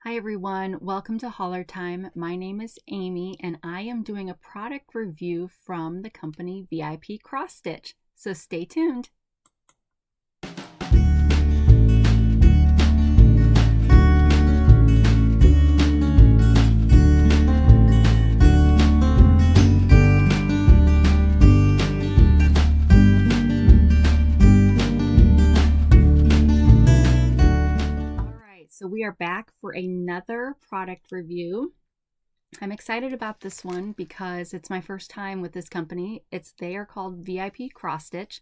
Hi everyone, welcome to Hauler Time. My name is Amy and I am doing a product review from the company VIPCrossStitch, so stay tuned. So we are back for another product review. I'm excited about this one because it's my first time with this company. They are called VIPCrossStitch.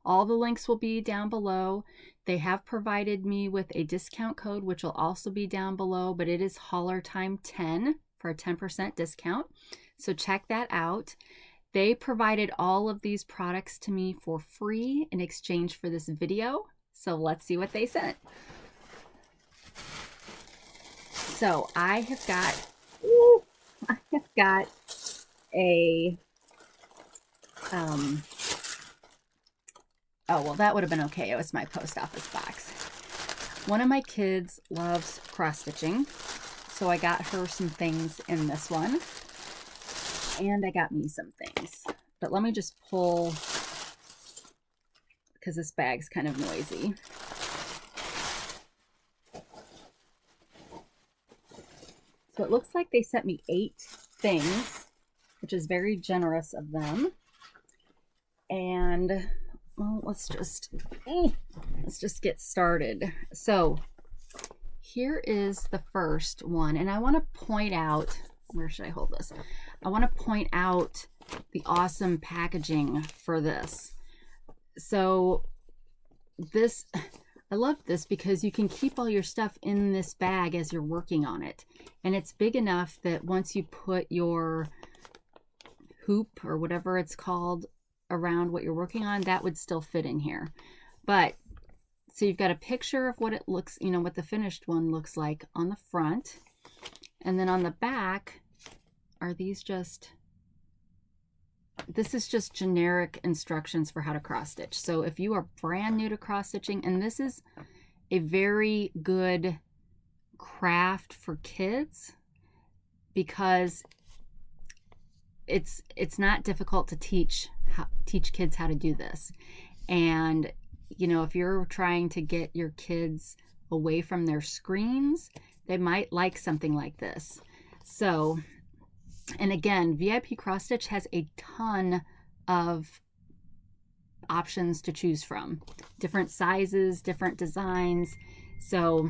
All the links will be down below. They have provided me with a discount code, which will also be down below, but it is Hauler Time 10 for a 10% discount. So check that out. They provided all of these products to me for free in exchange for this video. So let's see what they sent. So I have got a, oh, well, that would have been okay. It was my post office box. One of my kids loves cross stitching, so I got her some things in this one, and I got me some things. But let me just pull, because this bag's kind of noisy. So it looks like they sent me 8 things, which is very generous of them. And well, let's just get started. So here is the first one, and I want to point out, where should I hold this? I want to point out the awesome packaging for this. So this, I love this because you can keep all your stuff in this bag as you're working on it. And it's big enough that once you put your hoop or whatever it's called around what you're working on, that would still fit in here. But so you've got a picture of what it looks, you know, what the finished one looks like on the front. And then on the back are these just, this is just generic instructions for how to cross stitch. So if you are brand new to cross stitching, and this is a very good craft for kids because it's not difficult to teach kids how to do this. And you know, if you're trying to get your kids away from their screens, they might like something like this. So, and again, VIPCrossStitch has a ton of options to choose from, different sizes, different designs. So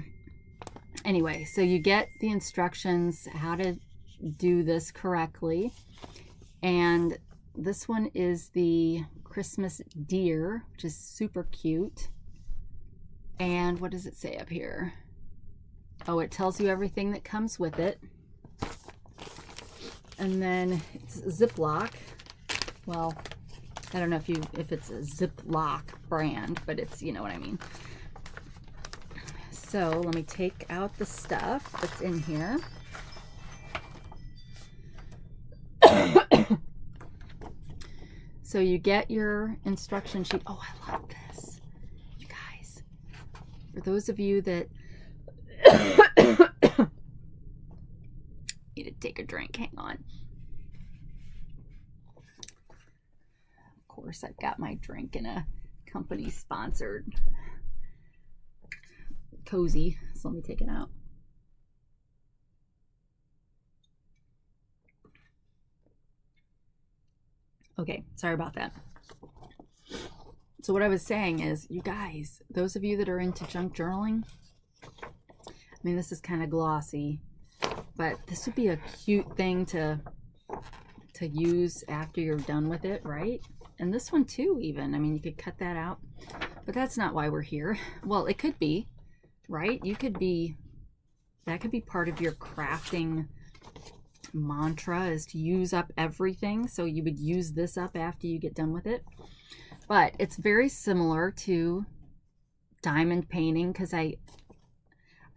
anyway, so you get the instructions how to do this correctly. And this one is the Christmas deer, which is super cute. And what does it say up here? Oh, it tells you everything that comes with it. And then it's Ziploc. Well, I don't know if it's a Ziploc brand, but it's, you know what I mean. So let me take out the stuff that's in here. So you get your instruction sheet. Oh, I love this. You guys, for those of you that need to take a drink, hang on. Of course, I've got my drink in a company sponsored cozy, so let me take it out. Okay, sorry about that. So what I was saying is, you guys, those of you that are into junk journaling, I mean, this is kind of glossy, but this would be a cute thing to use after you're done with it, right? And this one too, even. I mean, you could cut that out, but that's not why we're here. Well, it could be, right? That could be part of your crafting mantra, is to use up everything. So you would use this up after you get done with it. But it's very similar to diamond painting, because I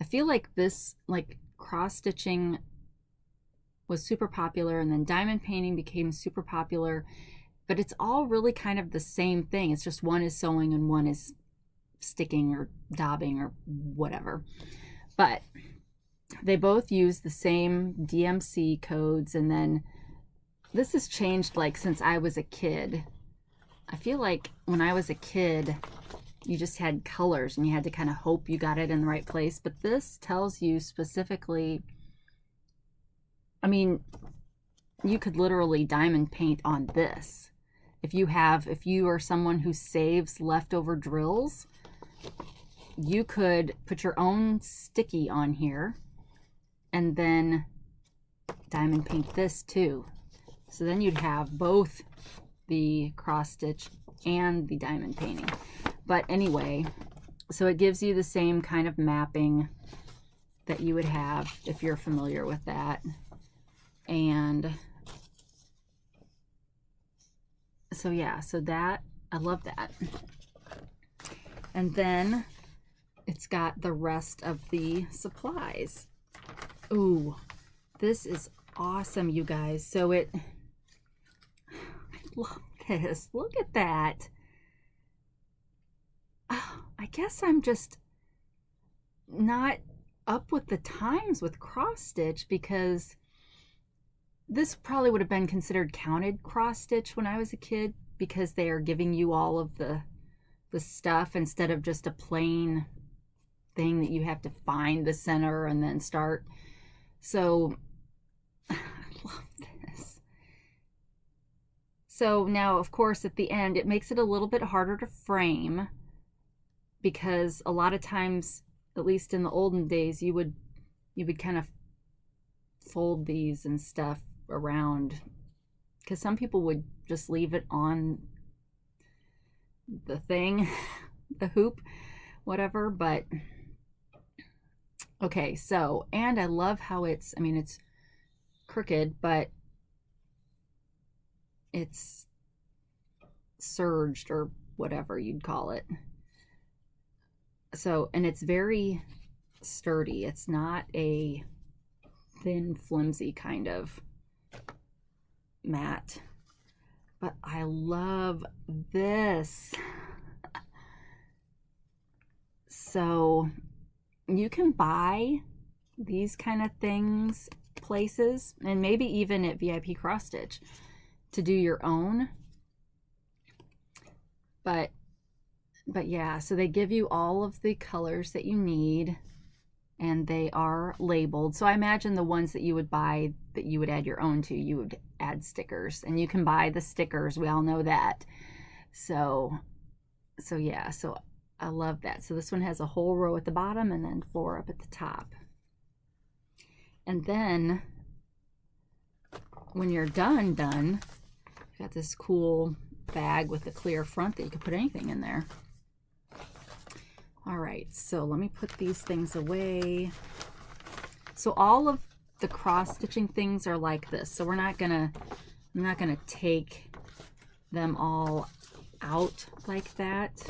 feel like this, like, cross stitching was super popular, and then diamond painting became super popular, but it's all really kind of the same thing. It's just one is sewing and one is sticking or daubing or whatever. But they both use the same DMC codes, and then this has changed like since I was a kid. I feel like when I was a kid, you just had colors and you had to kind of hope you got it in the right place. But this tells you specifically, I mean, you could literally diamond paint on this. If you are someone who saves leftover drills, you could put your own sticky on here and then diamond paint this too. So then you'd have both the cross stitch and the diamond painting. But anyway, so it gives you the same kind of mapping that you would have if you're familiar with that. And so yeah, so that, I love that. And then it's got the rest of the supplies. Ooh, this is awesome, you guys. So I love this. Look at that. Oh, I guess I'm just not up with the times with cross stitch, because this probably would have been considered counted cross stitch when I was a kid, because they are giving you all of the stuff instead of just a plain thing that you have to find the center and then start. So I love this. So now, of course, at the end, it makes it a little bit harder to frame, because a lot of times, at least in the olden days, you would kind of fold these and stuff around, because some people would just leave it on the thing, the hoop, whatever. But okay, so, and I love how it's, I mean, it's crooked, but it's surged, or whatever you'd call it. So, and it's very sturdy. It's not a thin, flimsy kind of mat. But I love this. So you can buy these kind of things places, and maybe even at VIPCrossStitch, to do your own. But yeah, so they give you all of the colors that you need, and they are labeled. So I imagine the ones that you would buy, that you would add your own to, you would add stickers, and you can buy the stickers. We all know that. So yeah, so I love that. So this one has a whole row at the bottom and then 4 up at the top. And then when you're done, you've got this cool bag with a clear front that you can put anything in there. All right, so let me put these things away. So all of the cross stitching things are like this. So I'm not gonna take them all out like that,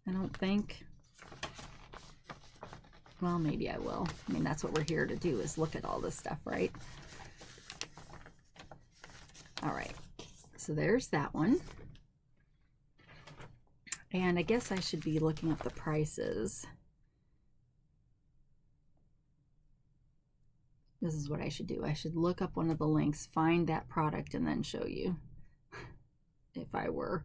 I don't think. Well, maybe I will. I mean, that's what we're here to do, is look at all this stuff, right? All right, so there's that one. And I guess I should be looking up the prices. This is what I should do. I should look up one of the links, find that product, and then show you if I were.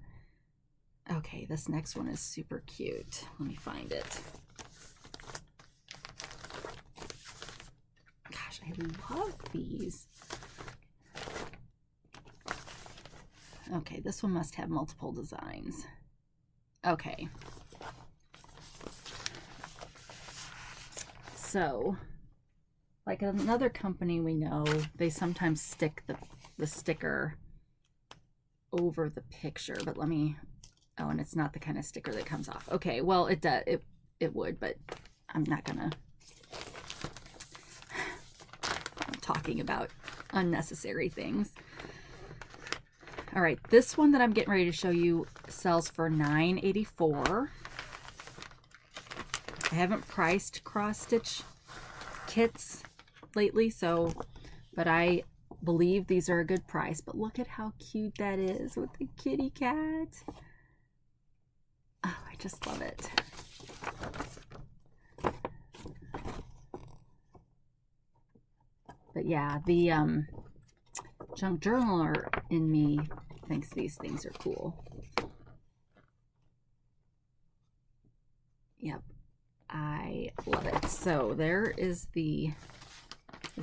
Okay, this next one is super cute. Let me find it. Gosh, I love these. Okay, this one must have multiple designs. Okay. So, like another company we know, they sometimes stick the sticker over the picture, but let me, oh, and it's not the kind of sticker that comes off. Okay, well, it does, it would, but I'm not gonna, I'm talking about unnecessary things. All right, this one that I'm getting ready to show you sells for $9.84. I haven't priced cross stitch kits lately, so, but I believe these are a good price. But look at how cute that is with the kitty cat. Oh, I just love it. But yeah, the junk journaler in me thinks these things are cool. Yep, I love it. So there is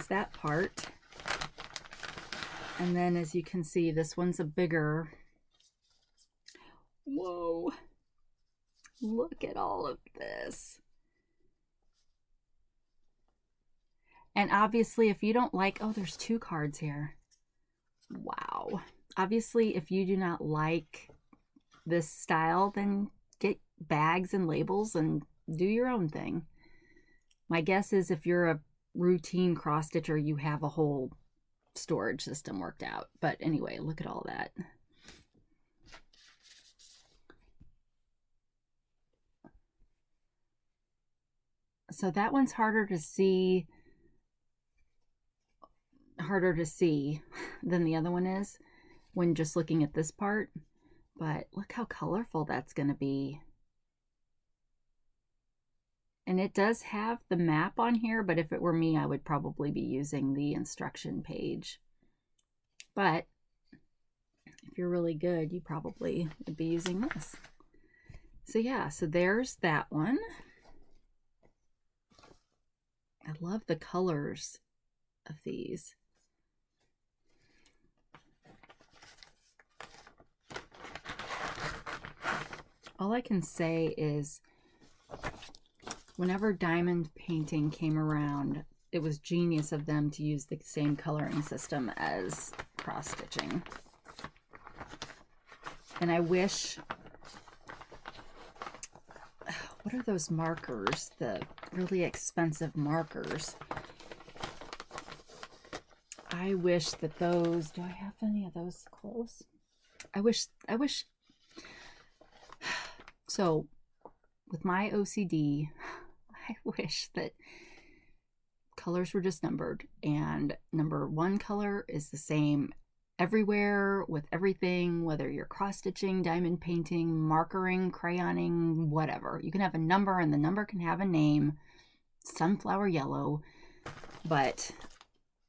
that part. And then as you can see, this one's a bigger. Whoa, look at all of this. And obviously, if you don't like, oh, there's 2 cards here. Wow. Obviously, if you do not like this style, then get bags and labels and do your own thing. My guess is if you're a routine cross stitcher, you have a whole storage system worked out. But anyway, look at all that. So that one's harder to see than the other one is when just looking at this part. But look how colorful that's going to be. And it does have the map on here, but if it were me, I would probably be using the instruction page. But if you're really good, you probably would be using this. So yeah, so there's that one. I love the colors of these. All I can say is whenever diamond painting came around, it was genius of them to use the same coloring system as cross stitching. And I wish, what are those markers? The really expensive markers. I wish that those, do I have any of those close? I wish, so with my OCD, I wish that colors were just numbered, and number 1 color is the same everywhere with everything, whether you're cross stitching, diamond painting, markering, crayoning, whatever. You can have a number and the number can have a name, sunflower yellow, but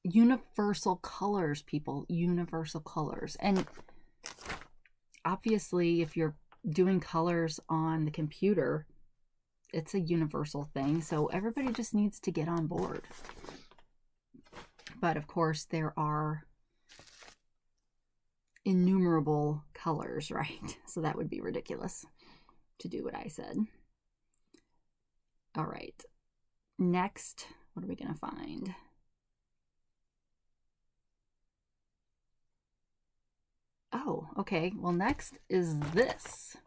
universal colors, people, universal colors. And obviously if you're doing colors on the computer, it's a universal thing, so everybody just needs to get on board. But of course there are innumerable colors, right? So that would be ridiculous to do what I said. All right, next, what are we gonna find? Oh, okay, well next is this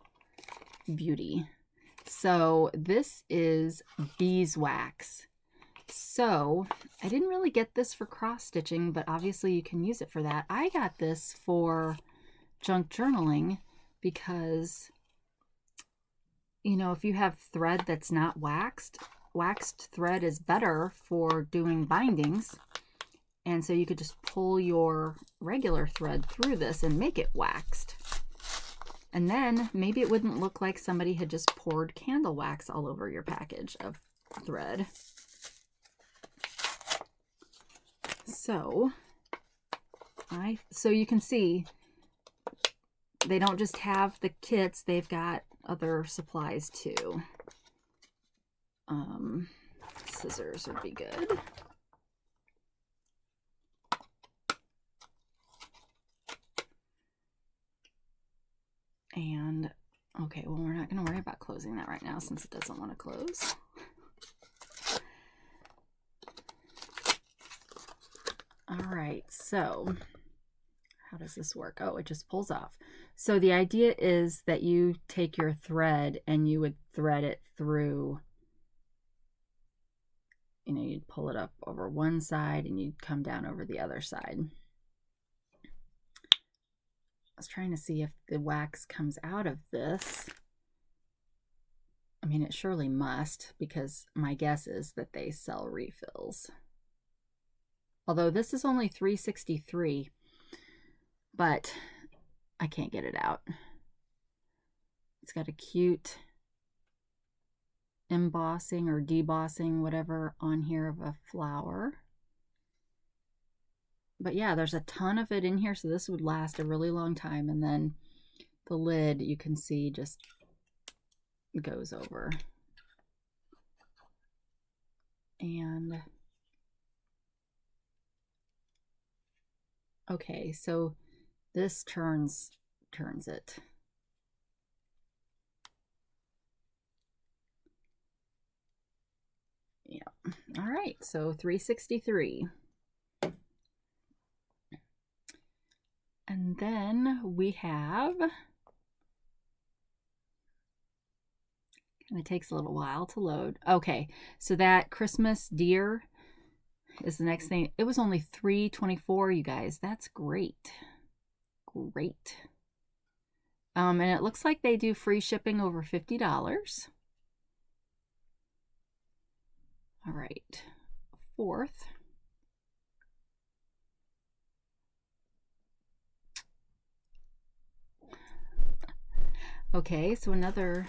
beauty. So this is Beeswax. So I didn't really get this for cross stitching, but obviously you can use it for that. I got this for junk journaling because, you know, if you have thread that's not waxed, waxed thread is better for doing bindings. And so you could just pull your regular thread through this and make it waxed. And then maybe it wouldn't look like somebody had just poured candle wax all over your package of thread. So you can see they don't just have the kits, they've got other supplies too. Scissors would be good. And okay, well, we're not going to worry about closing that right now since it doesn't want to close. All right, so how does this work? Oh, it just pulls off. So the idea is that you take your thread and you would thread it through, you know, you'd pull it up over one side and you'd come down over the other side. I was trying to see if the wax comes out of this. I mean, it surely must, because my guess is that they sell refills. Although this is only $3.63, but I can't get it out. It's got a cute embossing or debossing, whatever, on here of a flower. But yeah, there's a ton of it in here, so this would last a really long time. And then the lid, you can see, just goes over. And okay, so this turns it. Yeah. All right, so 363. And then we have, and it takes a little while to load. Okay, so that Christmas deer is the next thing. It was only $3.24, you guys. That's great. Great. And it looks like they do free shipping over $50. All right, fourth. Okay, so another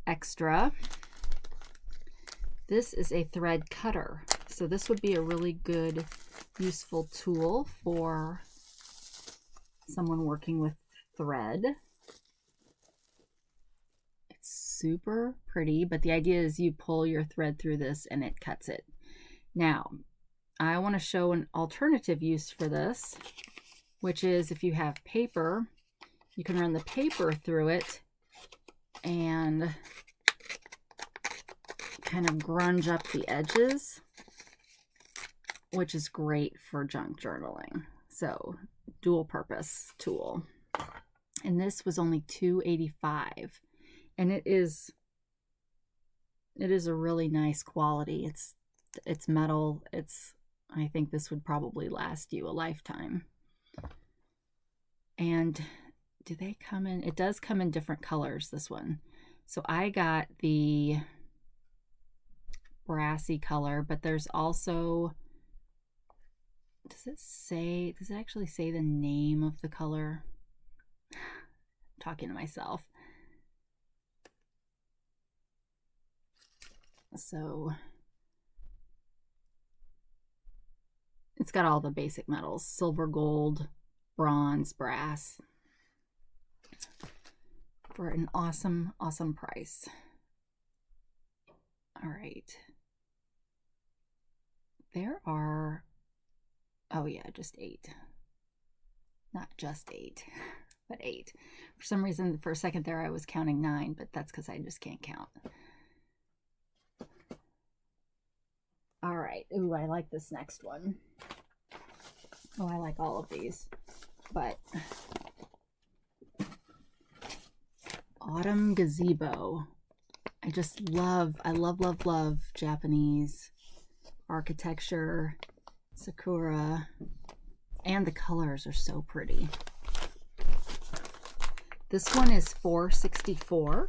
extra. This is a thread cutter. So this would be a really good, useful tool for someone working with thread. It's super pretty, but the idea is you pull your thread through this and it cuts it. Now, I want to show an alternative use for this, which is if you have paper, you can run the paper through it and kind of grunge up the edges, which is great for junk journaling. So, dual purpose tool. And this was only $2.85. And it is a really nice quality. It's metal. I think this would probably last you a lifetime. And do they come in? It does come in different colors, this one. So I got the brassy color, but there's also, does it actually say the name of the color? I'm talking to myself. So it's got all the basic metals: silver, gold, bronze, brass, for an awesome, awesome price. All right. There are, oh yeah, just 8. Not just 8, but 8. For some reason, for a second there, I was counting 9, but that's because I just can't count. All right. Ooh, I like this next one. Oh, I like all of these, but Autumn Gazebo. I love Japanese architecture, sakura, and the colors are so pretty. This one is $4.64.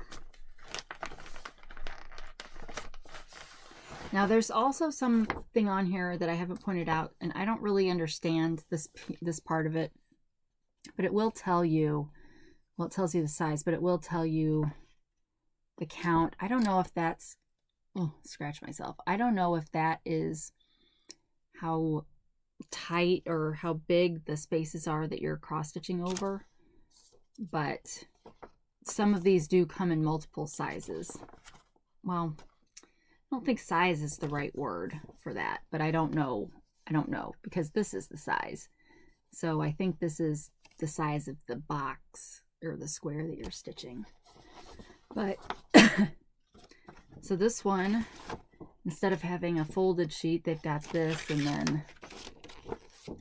Now there's also something on here that I haven't pointed out, and I don't really understand this part of it, but it will tell you, well, it tells you the size, but it will tell you the count. I don't know if that's, oh, scratch myself. I don't know if that is how tight or how big the spaces are that you're cross stitching over, but some of these do come in multiple sizes. Well, I don't think size is the right word for that, but I don't know because this is the size. So I think this is the size of the box or the square that you're stitching. But so this one, instead of having a folded sheet, they've got this, and then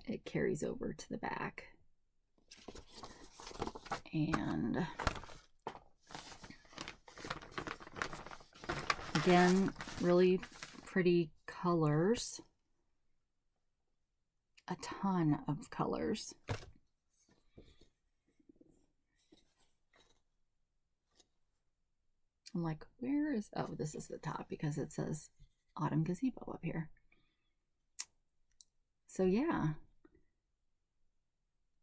it carries over to the back. And again, really pretty colors. A ton of colors. I'm like, where is, oh, this is the top because it says Autumn Gazebo up here. So yeah.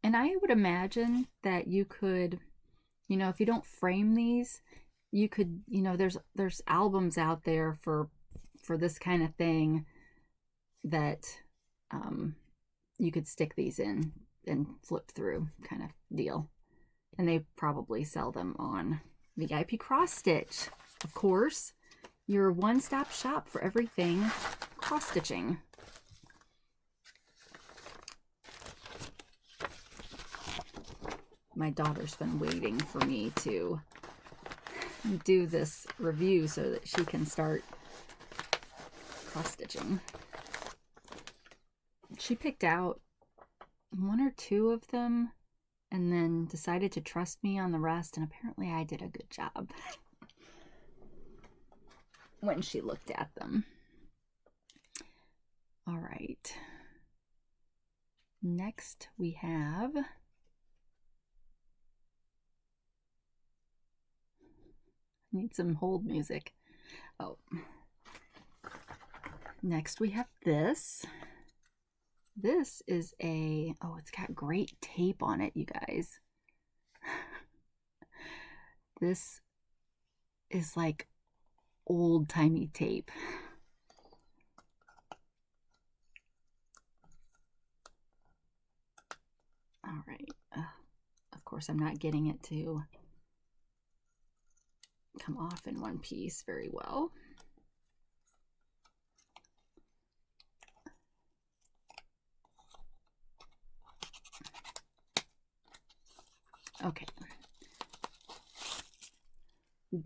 And I would imagine that you could, you know, if you don't frame these, you could, you know, there's albums out there for this kind of thing that you could stick these in and flip through kind of deal. And they probably sell them on VIPCrossStitch. Of course, your one-stop shop for everything cross-stitching. My daughter's been waiting for me to do this review so that she can start cross-stitching. She picked out 1 or 2 of them and then decided to trust me on the rest, and apparently I did a good job when she looked at them. All right. Next we have need some hold music. Oh. Next we have this. This is a, oh, it's got great tape on it, you guys. This is like old-timey tape. All right. Of course, I'm not getting it to come off in one piece very well. Okay.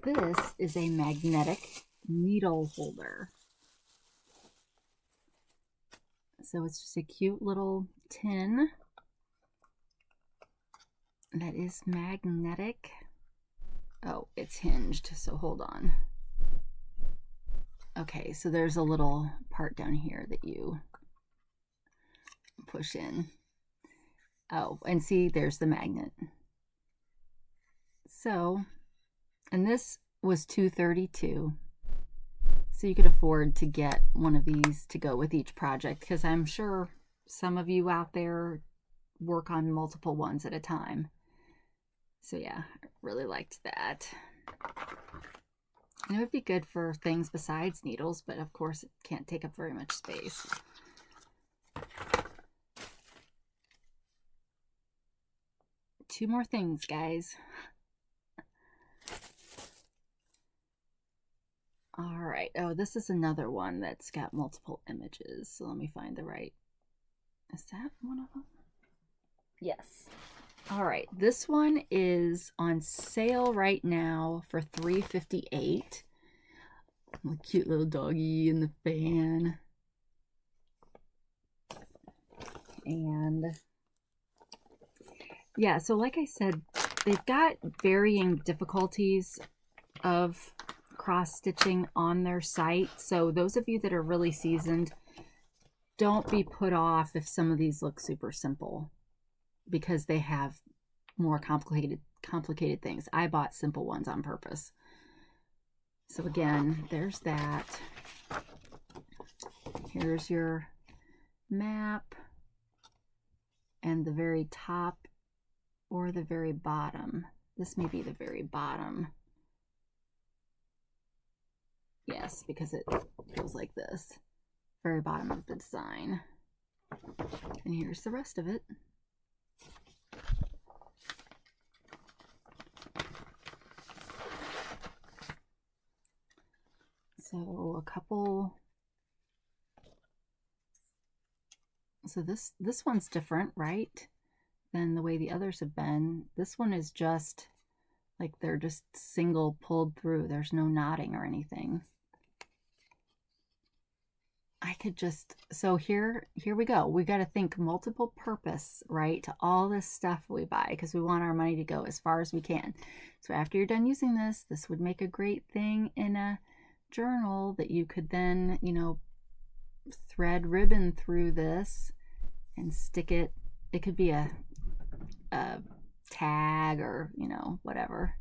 This is a magnetic needle holder. So it's just a cute little tin that is magnetic. Oh, it's hinged, so hold on. Okay, so there's a little part down here that you push in. Oh, and see, there's the magnet. So, and this was $232. So you could afford to get one of these to go with each project, because I'm sure some of you out there work on multiple ones at a time. So yeah, I really liked that. And it would be good for things besides needles, but of course it can't take up very much space. Two more things, guys. All right. Oh, this is another one that's got multiple images. So let me find the right. Is that one of them? Yes. All right. This one is on sale right now for $3.58. A cute little doggy in the fan. And yeah, so like I said, they've got varying difficulties of cross-stitching on their site. So those of you that are really seasoned, don't be put off if some of these look super simple, because they have more complicated things. I bought simple ones on purpose. So again, there's that. Here's your map, and the very top or the very bottom. This may be the very bottom. Yes, because it goes like this. Very bottom of the design. And here's the rest of it. So a couple. So this one's different, right, than the way the others have been. This one is just like they're just single pulled through. There's no knotting or anything. I could just, so here we go. We got to think multiple purpose, right, to all this stuff we buy, because we want our money to go as far as we can. So after you're done using this would make a great thing in a journal that you could then, you know, thread ribbon through this and stick it. It could be a tag or, you know, whatever.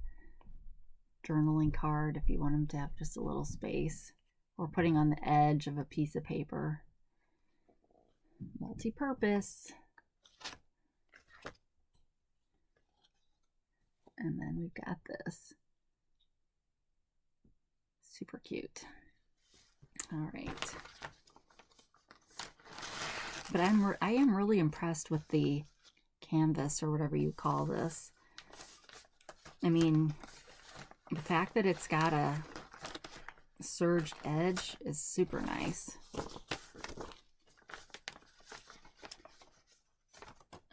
Journaling card if you want them to have just a little space. Or putting on the edge of a piece of paper. Multi-purpose. And then we've got this. Super cute. All right. but I am really impressed with the canvas, or whatever you call this. I mean, the fact that it's got a serged edge is super nice.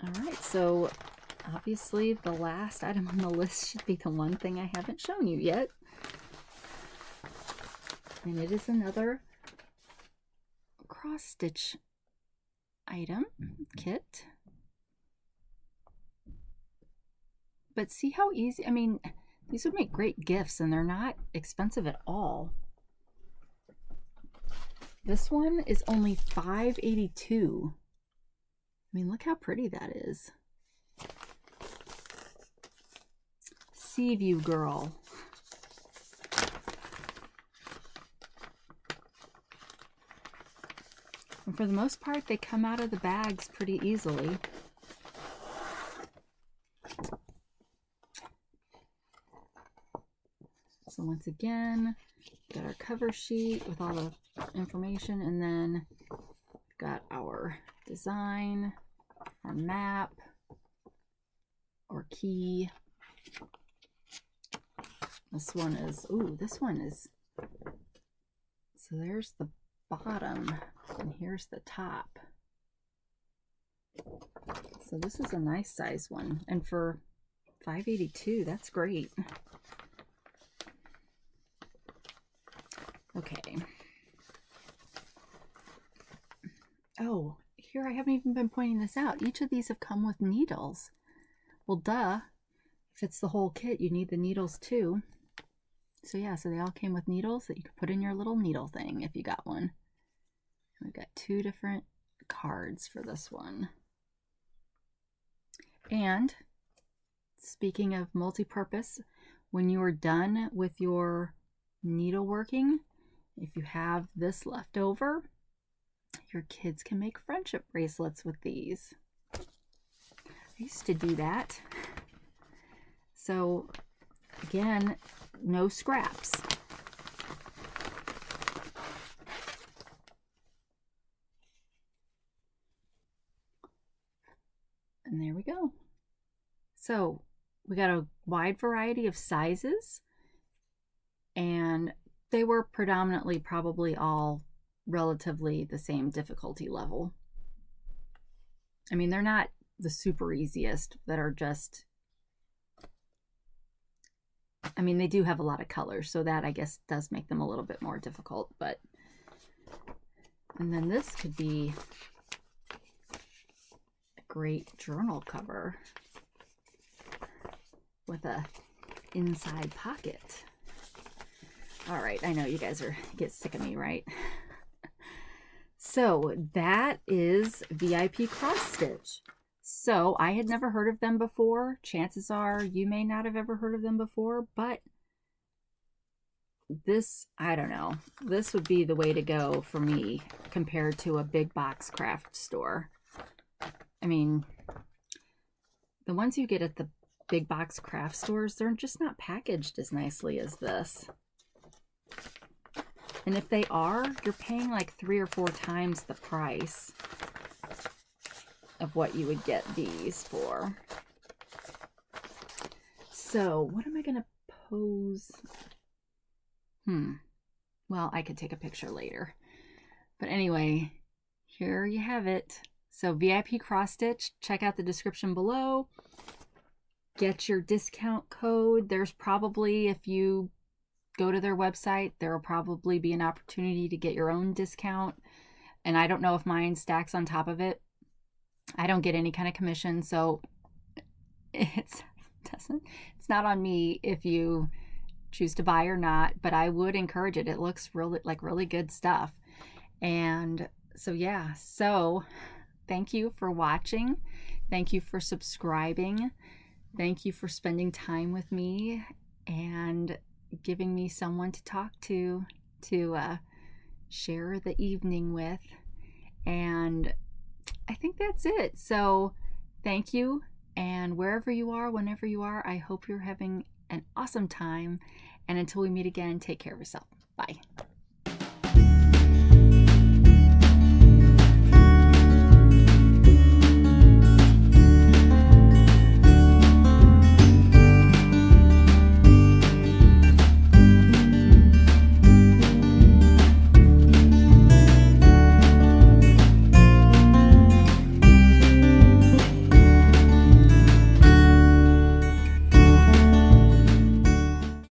All right, so obviously the last item on the list should be the one thing I haven't shown you yet. And it is another cross stitch item kit. But see how easy, I mean, these would make great gifts, and they're not expensive at all. This one is only $5.82. I mean, look how pretty that is. Sea View Girl. And for the most part, they come out of the bags pretty easily. So once again, got our cover sheet with all the information, and then we've got our design, our map, or key. This one is, ooh, this one is, so there's the bottom, and here's the top. So this is a nice size one, and for $5.82, that's great. Okay. Oh, here, I haven't even been pointing this out. Each of these have come with needles. Well, duh. If it's the whole kit, you need the needles too. So yeah, so they all came with needles that you could put in your little needle thing if you got one. We've got 2 different cards for this one. And speaking of multi-purpose, when you are done with your needleworking, if you have this left over, your kids can make friendship bracelets with these. I used to do that. So again, no scraps. And there we go. So we got a wide variety of sizes, and they were predominantly probably all relatively the same difficulty level. I mean, they're not the super easiest that are just, I mean, they do have a lot of colors, so that I guess does make them a little bit more difficult, but, and then this could be a great journal cover with a inside pocket. All right, I know you guys get sick of me, right? So that is VIPCrossStitch. So I had never heard of them before. Chances are you may not have ever heard of them before, but this, I don't know, this would be the way to go for me compared to a big box craft store. I mean, the ones you get at the big box craft stores, they're just not packaged as nicely as this. And if they are, you're paying like 3 or 4 times the price of what you would get these for. So what am I going to pose? Well, I could take a picture later. But anyway, here you have it. So VIPCrossStitch, check out the description below. Get your discount code. There's probably, if you go to their website, there will probably be an opportunity to get your own discount. And I don't know if mine stacks on top of it. I don't get any kind of commission, so it's not on me if you choose to buy or not, but I would encourage it. It looks really good stuff. And so yeah, so thank you for watching. Thank you for subscribing. Thank you for spending time with me and giving me someone to talk to share the evening with. And I think that's it. So thank you. And wherever you are, whenever you are, I hope you're having an awesome time. And until we meet again, take care of yourself. Bye.